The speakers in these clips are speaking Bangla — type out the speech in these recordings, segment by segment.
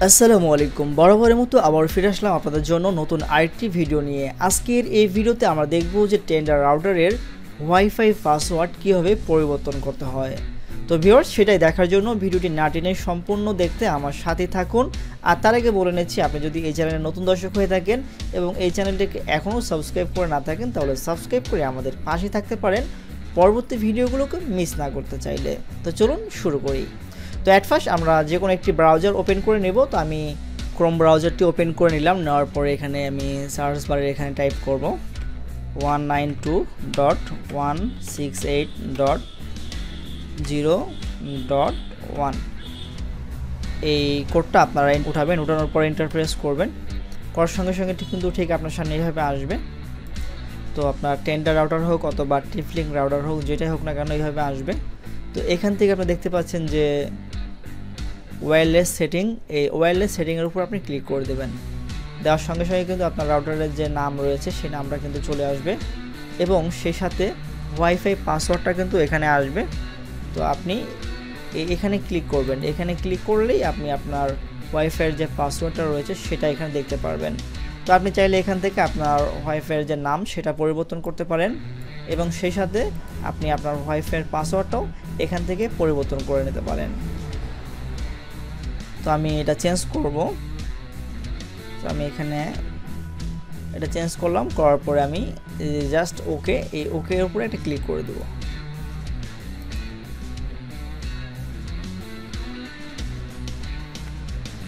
আসসালামু আলাইকুম। বরাবরের মতো আবার ফিরে আসলাম আপনাদের জন্য নতুন আরেকটি ভিডিও নিয়ে। আজকের এই ভিডিওতে আমরা দেখব যে টেন্ডার রাউটারের ওয়াইফাই পাসওয়ার্ড কীভাবে পরিবর্তন করতে হয়। তো ভিউয়ার্স, সেটাই দেখার জন্য ভিডিওটি না টেনে সম্পূর্ণ দেখতে আমার সাথে থাকুন। আর তার আগে বলে নিচ্ছি, আপনি যদি এই চ্যানেলে নতুন দর্শক হয়ে থাকেন এবং এই চ্যানেলটিকে এখনও সাবস্ক্রাইব করে না থাকেন, তাহলে সাবস্ক্রাইব করে আমাদের পাশে থাকতে পারেন পরবর্তী ভিডিওগুলোকে মিস না করতে চাইলে। তো চলুন শুরু করি। তো অ্যাট ফার্স্ট আমরা যে কোনো একটি ব্রাউজার ওপেন করে নেব। তো আমি ক্রোম ব্রাউজারটি ওপেন করে নিলাম। নেওয়ার পরে এখানে আমি সার্চ বারে এখানে টাইপ করব 192.168.0.1। এই কোডটা আপনারা উঠাবেন। উঠানোর পর এন্টার প্রেস করবেন। করার সঙ্গে সঙ্গে ঠিক আপনার সামনে এইভাবে আসবে। তো আপনার টেন্ডার রাউটার হোক অথবা টিফলিং রাউটার হোক, যেটাই হোক না কেন এইভাবে আসবে। তো এখান থেকে আপনি দেখতে পাচ্ছেন যে ওয়্যারলেস সেটিং, এই ওয়্যারলেস সেটিংয়ের উপর আপনি ক্লিক করে দেবেন। দেওয়ার সঙ্গে সঙ্গে কিন্তু আপনার রাউটারের যে নাম রয়েছে সেই নামটা কিন্তু চলে আসবে এবং সেই সাথে ওয়াইফাই পাসওয়ার্ডটা কিন্তু এখানে আসবে। তো আপনি এখানে ক্লিক করবেন। এখানে ক্লিক করলেই আপনি আপনার ওয়াইফাইয়ের যে পাসওয়ার্ডটা রয়েছে সেটা এখানে দেখতে পারবেন। তো আপনি চাইলে এখান থেকে আপনার ওয়াইফাইয়ের যে নাম সেটা পরিবর্তন করতে পারেন এবং সেই সাথে আপনি আপনার ওয়াইফাইয়ের পাসওয়ার্ডটাও এখান থেকে পরিবর্তন করে নিতে পারেন। তো আমি এটা চেঞ্জ করব। তো আমি এখানে এটা চেঞ্জ করলাম। করার পরে আমি জাস্ট ওকে, এই ওকে এর উপরে একটা ক্লিক করে দেব।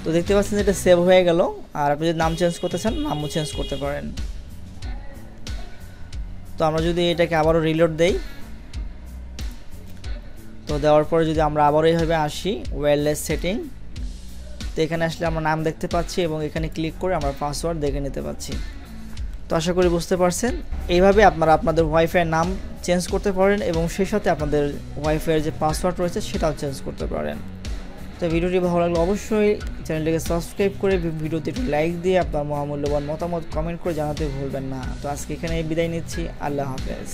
তো দেখতে পাচ্ছেন এটা সেভ হয়ে গেল। আর আপনি যদি নাম চেঞ্জ করতে চান, নামও চেঞ্জ করতে পারেন। তো আমরা যদি এটাকে আবারও রিলোড দেই, তো দেওয়ার পরে যদি আমরা আবারও এইভাবে আসি ওয়্যারলেস সেটিং, তো এখানে আসলে আমরা নাম দেখতে পাচ্ছি এবং এখানে ক্লিক করে আমরা পাসওয়ার্ড দেখে নিতে পাচ্ছি। তো আশা করি বুঝতে পারছেন। এইভাবে আপনারা আপনাদের ওয়াইফাইয়ের নাম চেঞ্জ করতে পারেন এবং সেই সাথে আপনাদের ওয়াইফাইয়ের যে পাসওয়ার্ড রয়েছে সেটাও চেঞ্জ করতে পারেন। তো ভিডিওটি ভালো লাগলে অবশ্যই চ্যানেলটিকে সাবস্ক্রাইব করে ভিডিওতে একটু লাইক দিয়ে আপনার মহামূল্যবান মতামত কমেন্ট করে জানাতে ভুলবেন না। তো আজকে এখানে বিদায় নিচ্ছি। আল্লাহ হাফেজ।